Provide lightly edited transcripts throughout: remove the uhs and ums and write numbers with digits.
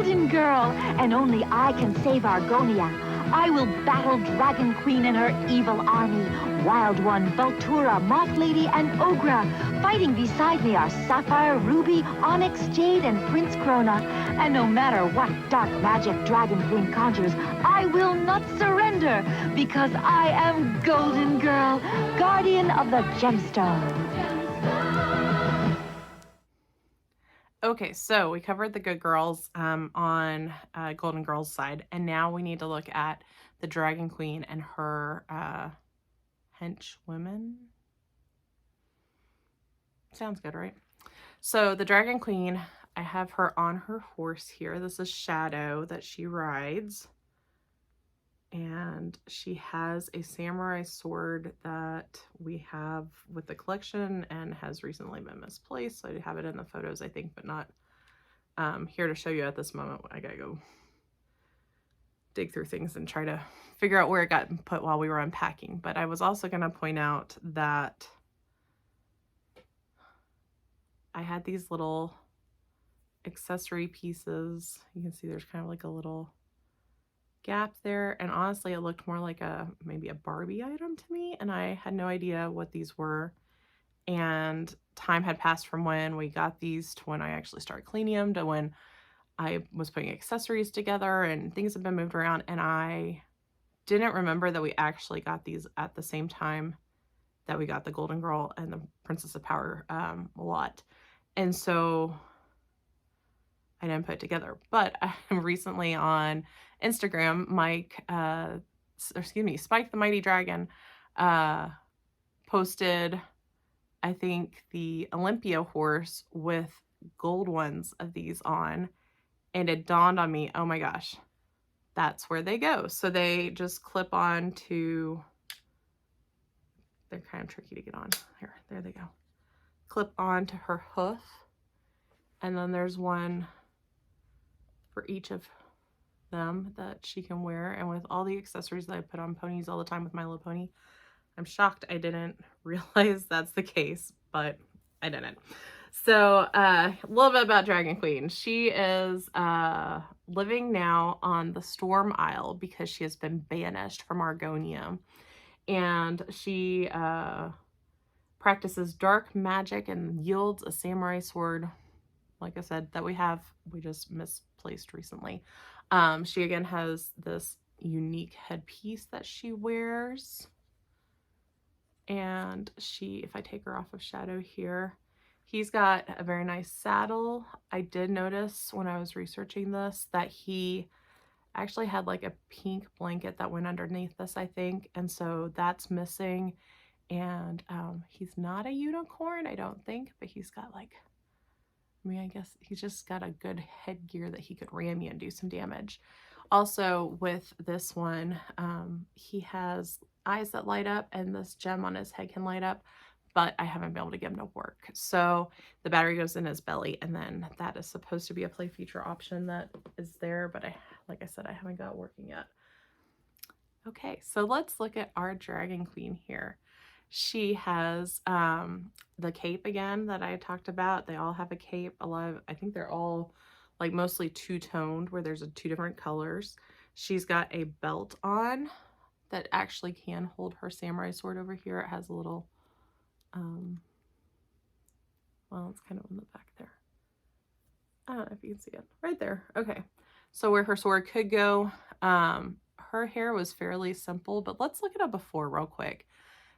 golden girl, and only I can save Argonia. I will battle Dragon Queen and her evil army. Wild One, Voltura, Moth Lady, and Ogra. Fighting beside me are Sapphire, Ruby, Onyx, Jade, and Prince Krona. And no matter what dark magic Dragon Queen conjures, I will not surrender, because I am Golden Girl, guardian of the Gemstones. Okay, so we covered the good girls on Golden Girl's side, and now we need to look at the Dragon Queen and her henchwomen. Sounds good, right? So the Dragon Queen, I have her on her horse here. This is Shadow that she rides. And she has a samurai sword that we have with the collection and has recently been misplaced. So I have it in the photos, I think, but not here to show you at this moment. I gotta go dig through things and try to figure out where it got put while we were unpacking. But I was also going to point out that I had these little accessory pieces. You can see there's kind of like a little gap there, and honestly it looked more like maybe a Barbie item to me, and I had no idea what these were. And time had passed from when we got these to when I actually started cleaning them to when I was putting accessories together, and things have been moved around, and I didn't remember that we actually got these at the same time that we got the Golden Girl and the Princess of Power lot. And so I didn't put it together. But recently on Instagram, Spike the Mighty Dragon posted, I think, the Olympia horse with gold ones of these on, and it dawned on me, oh my gosh, that's where they go. So they just clip on to, they're kind of tricky to get on. There they go. Clip on to her hoof, and then there's one for each of them that she can wear. And with all the accessories that I put on ponies all the time with My Little Pony, I'm shocked I didn't realize that's the case, but I didn't. So a little bit about Dragon Queen. She is living now on the Storm Isle because she has been banished from Argonia, and she practices dark magic and yields a samurai sword, like I said, that we just misplaced recently. She again has this unique headpiece that she wears. And if I take her off of Shadow here, he's got a very nice saddle. I did notice when I was researching this that he actually had like a pink blanket that went underneath this, I think. And so that's missing. And he's not a unicorn, I don't think, but he's got like, I guess he's just got a good headgear that he could ram you and do some damage. Also with this one, he has eyes that light up, and this gem on his head can light up, but I haven't been able to get him to work. So the battery goes in his belly, and then that is supposed to be a play feature option that is there, but like I said, I haven't got working yet. Okay, so let's look at our Dragon Queen here. She has the cape again that I talked about. They all have a cape. I think they're all like mostly two-toned, where there's two different colors. She's got a belt on that actually can hold her samurai sword over here. It has a little, well, it's kind of in the back there. I don't know if you can see it. Right there. Okay. So where her sword could go. Her hair was fairly simple, but let's look at a before real quick.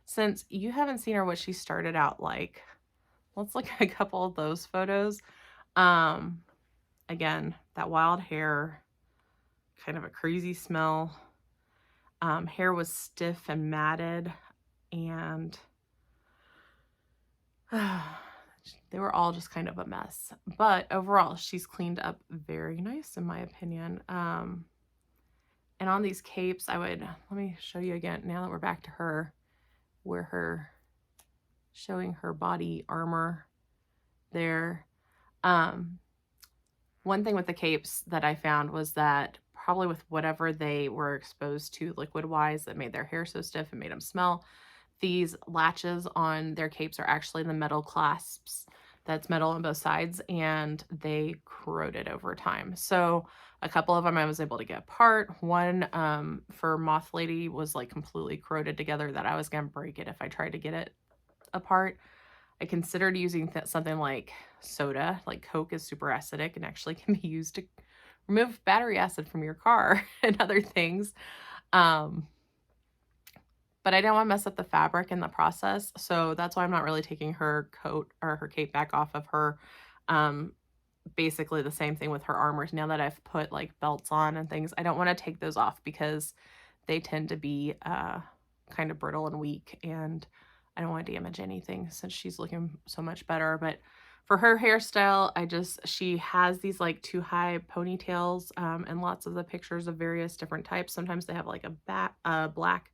Since you haven't seen her what she started out like, let's look at a couple of those photos. Again, that wild hair, kind of a crazy smell. Hair was stiff and matted, and they were all just kind of a mess. But overall, she's cleaned up very nice, in my opinion. And on these capes, let me show you again, now that we're back to her, showing her body armor there. One thing with the capes that I found was that probably with whatever they were exposed to liquid-wise that made their hair so stiff and made them smell, these latches on their capes are actually the metal clasps that's metal on both sides, and they corroded over time. So a couple of them I was able to get apart. One for Moth Lady was like completely corroded together that I was going to break it if I tried to get it apart. I considered using something like soda. Like Coke is super acidic and actually can be used to remove battery acid from your car and other things. But I didn't want to mess up the fabric in the process. So that's why I'm not really taking her coat or her cape back off of her. Basically the same thing with her armors. Now that I've put like belts on and things, I don't want to take those off because they tend to be kind of brittle and weak, and I don't want to damage anything since she's looking so much better. But for her hairstyle, she has these like too high ponytails, and lots of the pictures of various different types. Sometimes they have like a black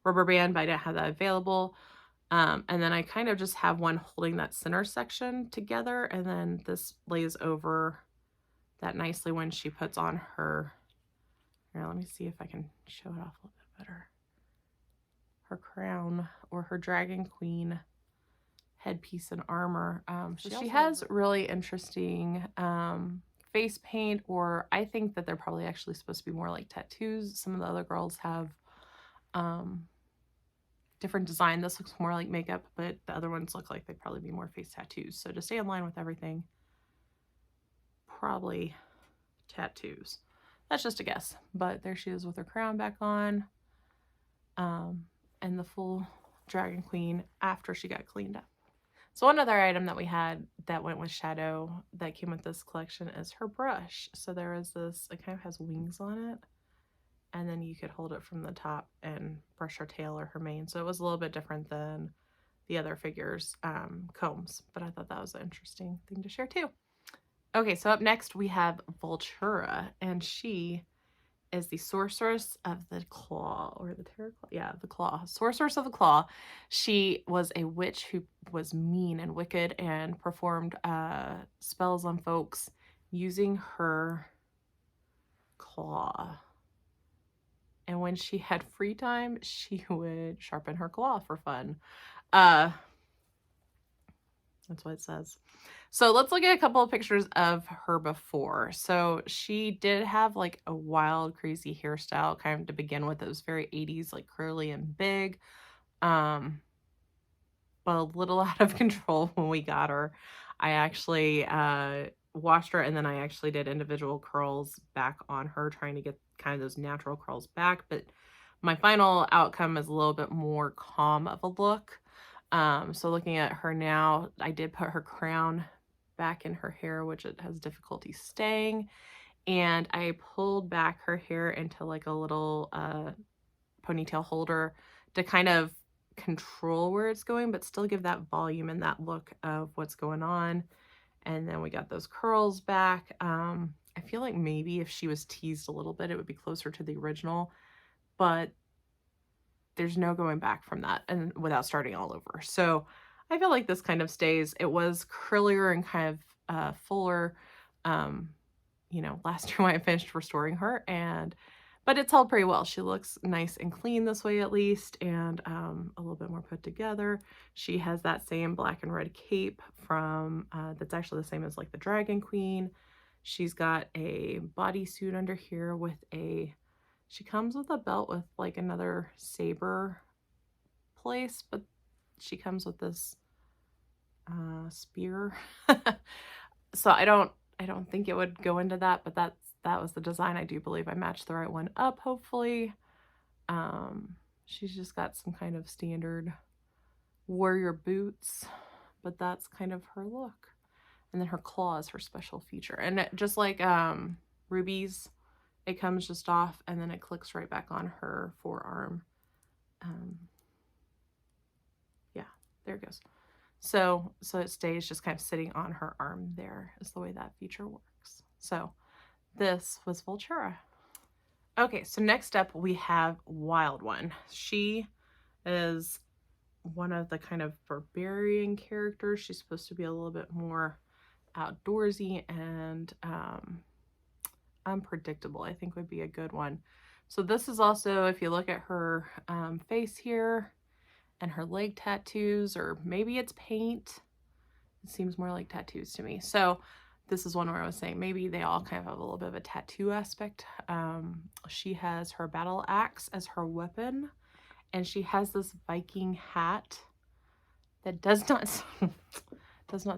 rubber band, but I didn't have that available. And then I kind of just have one holding that center section together, and then this lays over that nicely when she puts on her, here, let me see if I can show it off a little bit better, her crown or her Dragon Queen headpiece and armor. So she has really interesting face paint, or I think that they're probably actually supposed to be more like tattoos. Some of the other girls have different design. This looks more like makeup, but the other ones look like they'd probably be more face tattoos. So to stay in line with everything, probably tattoos. That's just a guess. But there she is with her crown back on, and the full Dragon Queen after she got cleaned up. So one other item that we had that went with Shadow that came with this collection is her brush. So there is this, it kind of has wings on it, and then you could hold it from the top and brush her tail or her mane. So it was a little bit different than the other figures' combs, but I thought that was an interesting thing to share too. Okay, so up next we have Vultura, and she is the Sorceress of the Claw, or the Terror Claw? Yeah, the Claw. Sorceress of the Claw. She was a witch who was mean and wicked and performed spells on folks using her claw. And when she had free time, she would sharpen her claw for fun. That's what it says. So let's look at a couple of pictures of her before. So she did have like a wild, crazy hairstyle kind of to begin with. It was very 80s, like curly and big. But a little out of control when we got her. I actually washed her, and then I actually did individual curls back on her, trying to get kind of those natural curls back. But my final outcome is a little bit more calm of a look. So looking at her now, I did put her crown back in her hair, which it has difficulty staying, and I pulled back her hair into like a little ponytail holder to kind of control where it's going, but still give that volume and that look of what's going on. And then we got those curls back. I feel like maybe if she was teased a little bit, it would be closer to the original, but there's no going back from that and without starting all over. So I feel like this kind of stays. It was curlier and kind of fuller, you know, last time I finished restoring her, but it's held pretty well. She looks nice and clean this way at least, and a little bit more put together. She has that same black and red cape from, that's actually the same as like the Dragon Queen. She's got a bodysuit under here with she comes with a belt with like another saber place, but she comes with this spear. So I don't think it would go into that, but that was the design. I do believe I matched the right one up, hopefully. She's just got some kind of standard warrior boots, but that's kind of her look. And then her claw is her special feature. And just like Ruby's, it comes just off and then it clicks right back on her forearm. Yeah, there it goes. So it stays just kind of sitting on her arm. There is the way that feature works. So this was Vultura. Okay, so next up we have Wild One. She is one of the kind of barbarian characters. She's supposed to be a little bit more outdoorsy and unpredictable, I think would be a good one. So this is also, if you look at her face here and her leg tattoos, or maybe it's paint. It seems more like tattoos to me. So this is one where I was saying maybe they all kind of have a little bit of a tattoo aspect. She has her battle axe as her weapon, and she has this Viking hat that does not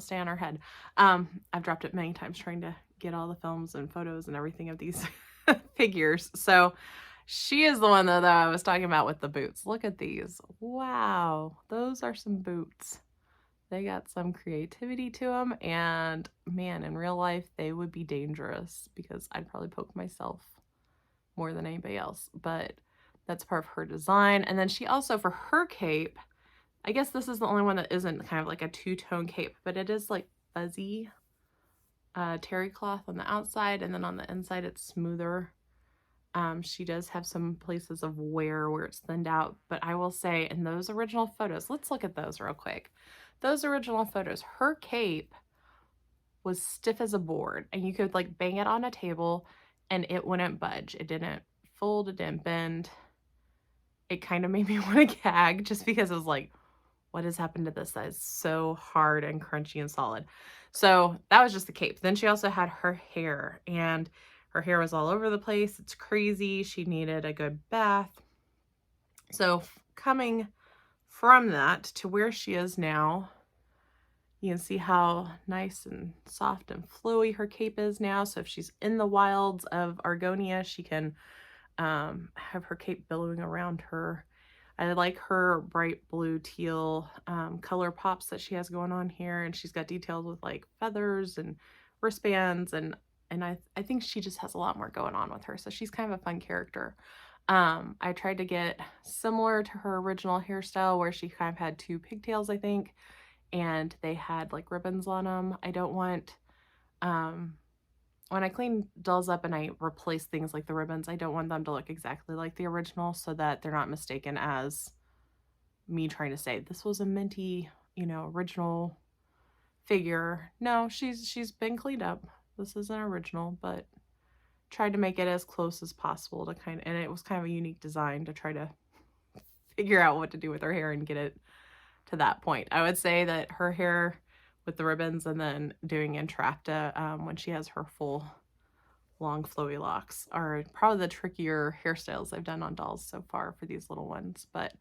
stay on her head. I've dropped it many times trying to get all the films and photos and everything of these figures. So she is the one though that I was talking about with the boots. Look at these. Wow, those are some boots. They got some creativity to them, and man, in real life, they would be dangerous because I'd probably poke myself more than anybody else, but that's part of her design. And then she also, for her cape, I guess this is the only one that isn't kind of like a two-tone cape, but it is like fuzzy terry cloth on the outside, and then on the inside it's smoother. She does have some places of wear where it's thinned out, but I will say in those original photos, let's look at those real quick. Those original photos, her cape was stiff as a board, and you could like bang it on a table and it wouldn't budge. It didn't fold, it didn't bend. It kind of made me want to gag just because it was like, what has happened to this that is so hard and crunchy and solid? So that was just the cape. Then she also had her hair, and her hair was all over the place. It's crazy. She needed a good bath. So coming from that to where she is now, you can see how nice and soft and flowy her cape is now. So if she's in the wilds of Argonia, she can have her cape billowing around her. I like her bright blue teal color pops that she has going on here, and she's got details with like feathers and wristbands, and I think she just has a lot more going on with her. So she's kind of a fun character. I tried to get similar to her original hairstyle where she kind of had two pigtails, I think, and they had like ribbons on them. I don't want, when I clean dolls up and I replace things like the ribbons, I don't want them to look exactly like the original so that they're not mistaken as me trying to say this was a minty, you know, original figure. No, she's been cleaned up. This is an original, but tried to make it as close as possible to kind of, and it was kind of a unique design to try to figure out what to do with her hair and get it to that point. I would say that her hair with the ribbons and then doing Entrapta when she has her full long flowy locks are probably the trickier hairstyles I've done on dolls so far for these little ones. But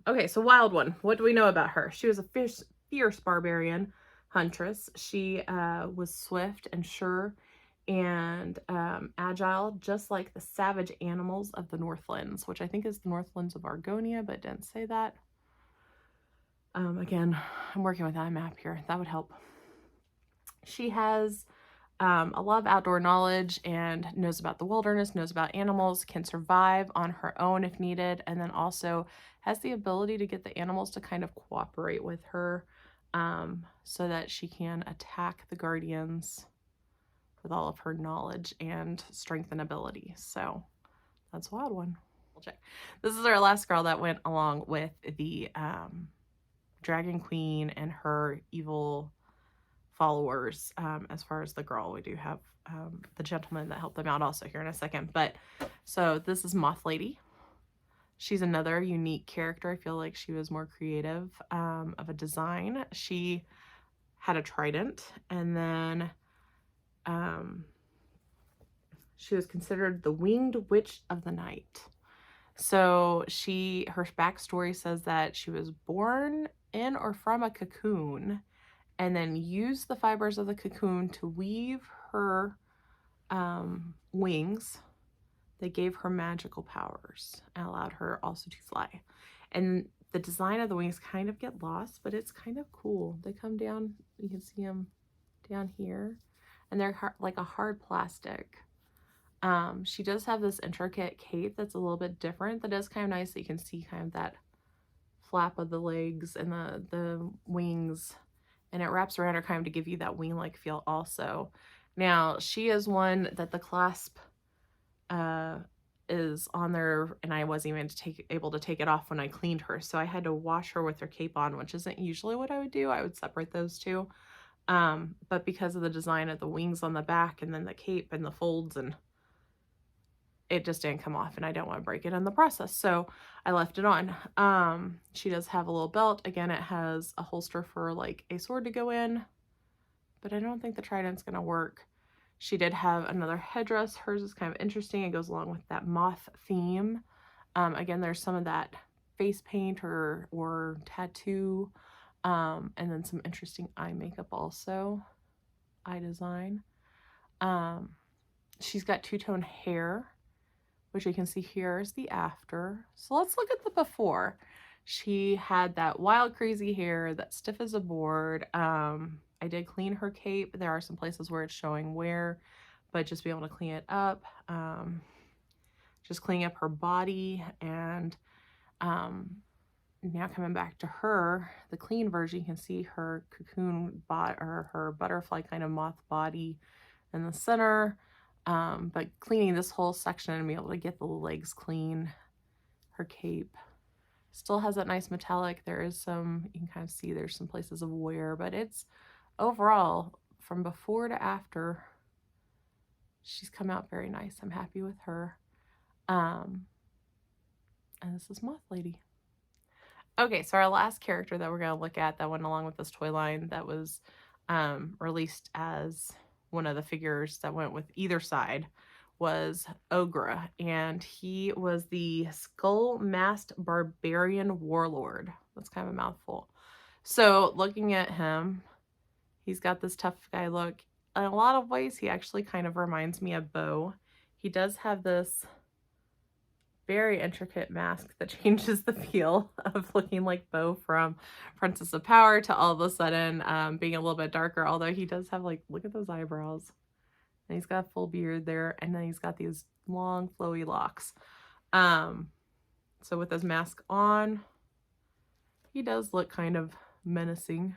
okay, so Wild One, what do we know about her? She was a fierce barbarian huntress. She was swift and sure and agile, just like the savage animals of the Northlands, which I think is the Northlands of Argonia, but didn't say that. Again, I'm working with that map here. That would help. She has a lot of outdoor knowledge and knows about the wilderness, knows about animals, can survive on her own if needed, and then also has the ability to get the animals to kind of cooperate with her so that she can attack the guardians with all of her knowledge and strength and ability. So that's Wild One. We'll check. This is our last girl that went along with the Dragon Queen and her evil followers. As far as the girl, we do have the gentleman that helped them out also here in a second. But so this is Moth Lady. She's another unique character. I feel like she was more creative of a design. She had a trident, and then she was considered the winged witch of the night. So her backstory says that she was born in or from a cocoon and then used the fibers of the cocoon to weave her wings that gave her magical powers and allowed her also to fly. And the design of the wings kind of get lost, but it's kind of cool. They come down, you can see them down here, and they're like a hard plastic. She does have this intricate cape that's a little bit different. That is kind of nice that you can see kind of that flap of the legs and the wings, and it wraps around her kind of to give you that wing-like feel also. Now, she is one that the clasp is on there, and I wasn't even able to take it off when I cleaned her, so I had to wash her with her cape on, which isn't usually what I would do. I would separate those two. But because of the design of the wings on the back and then the cape and the folds and it just didn't come off, and I don't want to break it in the process, so I left it on. She does have a little belt. Again, it has a holster for like a sword to go in, but I don't think the trident's gonna work. She did have another headdress. Hers is kind of interesting. It goes along with that moth theme. Again, there's some of that face paint or tattoo, and then some interesting eye makeup also, eye design. She's got two-tone hair, which you can see here is the after. So let's look at the before. She had that wild, crazy hair that's stiff as a board. I did clean her cape. There are some places where it's showing wear, but just be able to clean it up. Just cleaning up her body, and now coming back to her, the clean version, you can see her cocoon or her butterfly kind of moth body in the center. But cleaning this whole section and be able to get the legs clean. Her cape still has that nice metallic. There is some, you can kind of see there's some places of wear, but it's overall from before to after, she's come out very nice. I'm happy with her. And this is Moth Lady. Okay, so our last character that we're going to look at that went along with this toy line that was released as one of the figures that went with either side was Ogre, and he was the skull-masked barbarian warlord. That's kind of a mouthful. So looking at him, he's got this tough guy look. In a lot of ways, he actually kind of reminds me of Bo. He does have this very intricate mask that changes the feel of looking like Bo from Princess of Power to all of a sudden being a little bit darker, although he does have, like, look at those eyebrows. And he's got a full beard there, and then he's got these long flowy locks. So with his mask on, he does look kind of menacing.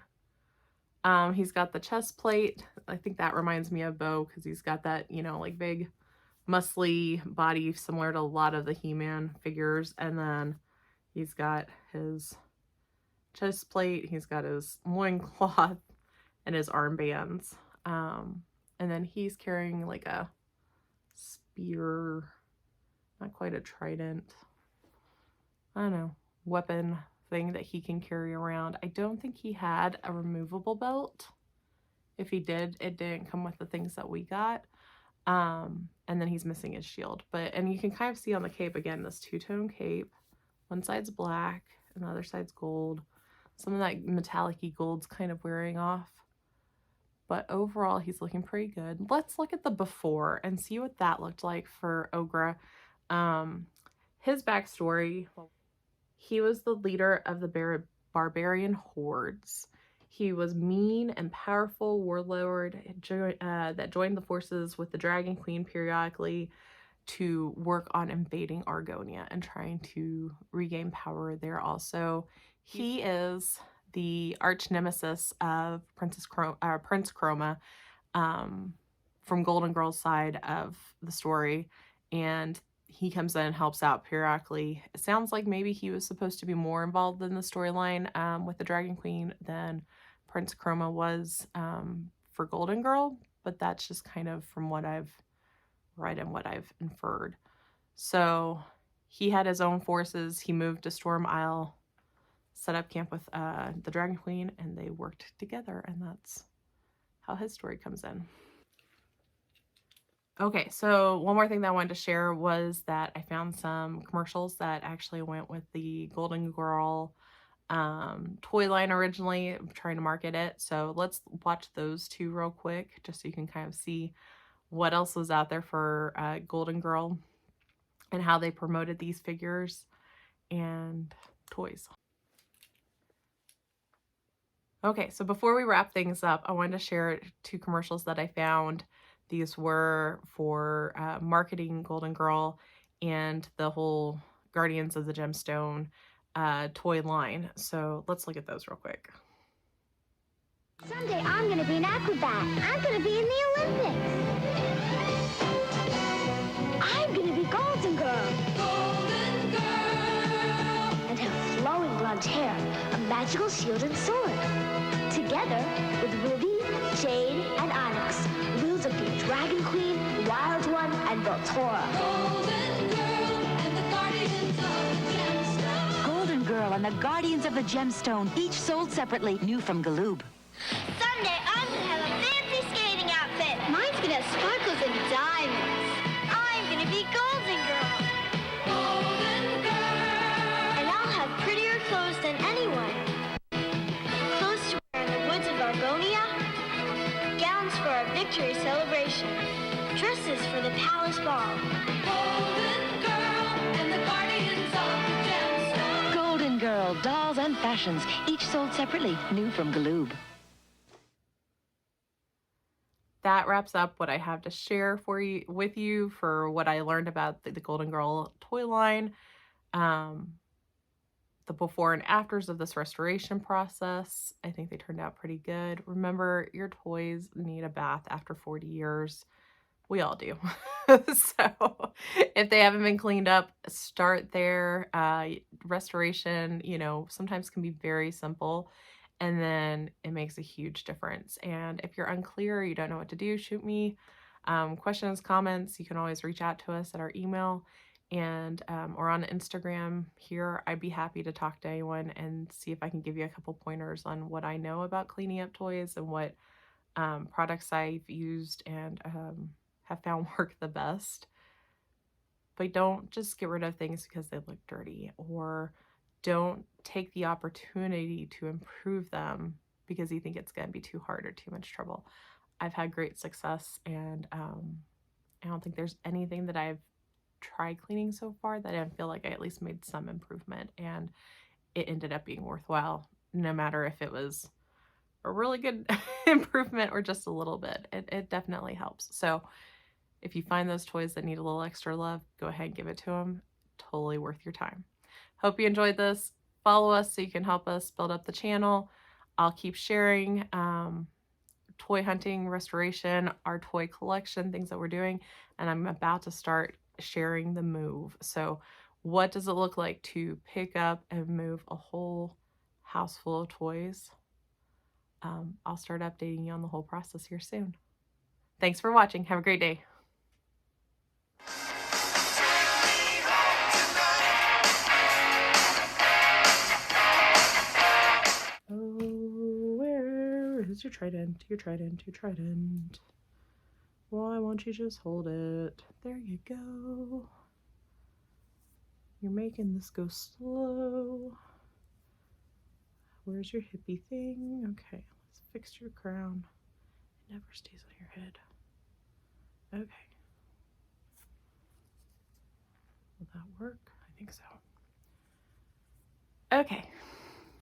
He's got the chest plate. I think that reminds me of Bo because he's got that, you know, like big muscly body similar to a lot of the He-Man figures. And then he's got his chest plate, he's got his loincloth and his armbands. And then he's carrying like a spear, not quite a trident, I don't know, weapon thing that he can carry around. I don't think he had a removable belt. If he did, it didn't come with the things that we got. And then he's missing his shield. And you can kind of see on the cape, again, this two-tone cape. One side's black and the other side's gold. Some of that metallic-y gold's kind of wearing off. But overall, he's looking pretty good. Let's look at the before and see what that looked like for Ogre. His backstory, he was the leader of the barbarian hordes. He was mean and powerful warlord that joined the forces with the Dragon Queen periodically to work on invading Argonia and trying to regain power there also. He is the arch nemesis of Prince Chroma from Golden Girl's side of the story, and he comes in and helps out periodically. It sounds like maybe he was supposed to be more involved in the storyline with the Dragon Queen than Prince Chroma was for Golden Girl, but that's just kind of from what I've read and what I've inferred. So he had his own forces. He moved to Storm Isle, set up camp with the Dragon Queen, and they worked together, and that's how his story comes in. Okay, so one more thing that I wanted to share was that I found some commercials that actually went with the Golden Girl toy line originally. I'm trying to market it, so let's watch those two real quick just so you can kind of see what else was out there for Golden Girl and how they promoted these figures and toys. Okay, so before we wrap things up, I wanted to share two commercials that I found. These were for marketing Golden Girl and the whole Guardians of the Gemstone toy line. So let's look at those real quick. Someday I'm going to be an acrobat. I'm going to be in the Olympics. I'm going to be Golden Girl. Golden Girl. And have flowing blonde hair, a magical shield and sword. Together with Ruby, Jade, and Onyx, we'll defeat Dragon Queen, Wild One, and Voltura. Golden Girl and the Guardians of the Gemstone, each sold separately, new from Galoob. Someday I'm gonna have a fancy skating outfit. Mine's gonna have sparkles and diamonds. I'm gonna be Golden Girl. Golden Girl. And I'll have prettier clothes than anyone. Clothes to wear in the woods of Argonia. Gowns for our victory celebration. Dresses for the palace ball. Golden Girl and the Guardians of the Gemstones. Golden Girl, dolls and fashions, each sold separately, new from Galoob. That wraps up what I have to share with you for what I learned about the Golden Girl toy line, the before and afters of this restoration process. I think they turned out pretty good. Remember, your toys need a bath after 40 years. We all do. So if they haven't been cleaned up, start there. Restoration, sometimes can be very simple, and then it makes a huge difference. And if you're unclear, you don't know what to do, shoot me questions, comments. You can always reach out to us at our email and or on Instagram here. I'd be happy to talk to anyone and see if I can give you a couple pointers on what I know about cleaning up toys and what products I've used and have found work the best. But don't just get rid of things because they look dirty, or don't take the opportunity to improve them because you think it's going to be too hard or too much trouble. I've had great success, and I don't think there's anything that I've tried cleaning so far that I feel like I at least made some improvement, and it ended up being worthwhile, no matter if it was a really good improvement or just a little bit. It definitely helps. So if you find those toys that need a little extra love, go ahead and give it to them. Totally worth your time. Hope you enjoyed this. Follow us so you can help us build up the channel. I'll keep sharing toy hunting, restoration, our toy collection, things that we're doing, and I'm about to start sharing the move. So what does it look like to pick up and move a whole house full of toys? I'll start updating you on the whole process here soon. Thanks for watching. Have a great day. Oh, where is your trident? Your trident, your trident. Why won't you just hold it? There you go. You're making this go slow. Where's your hippie thing? Okay, let's fix your crown. It never stays on your head. Okay. Will that work? I think so. Okay.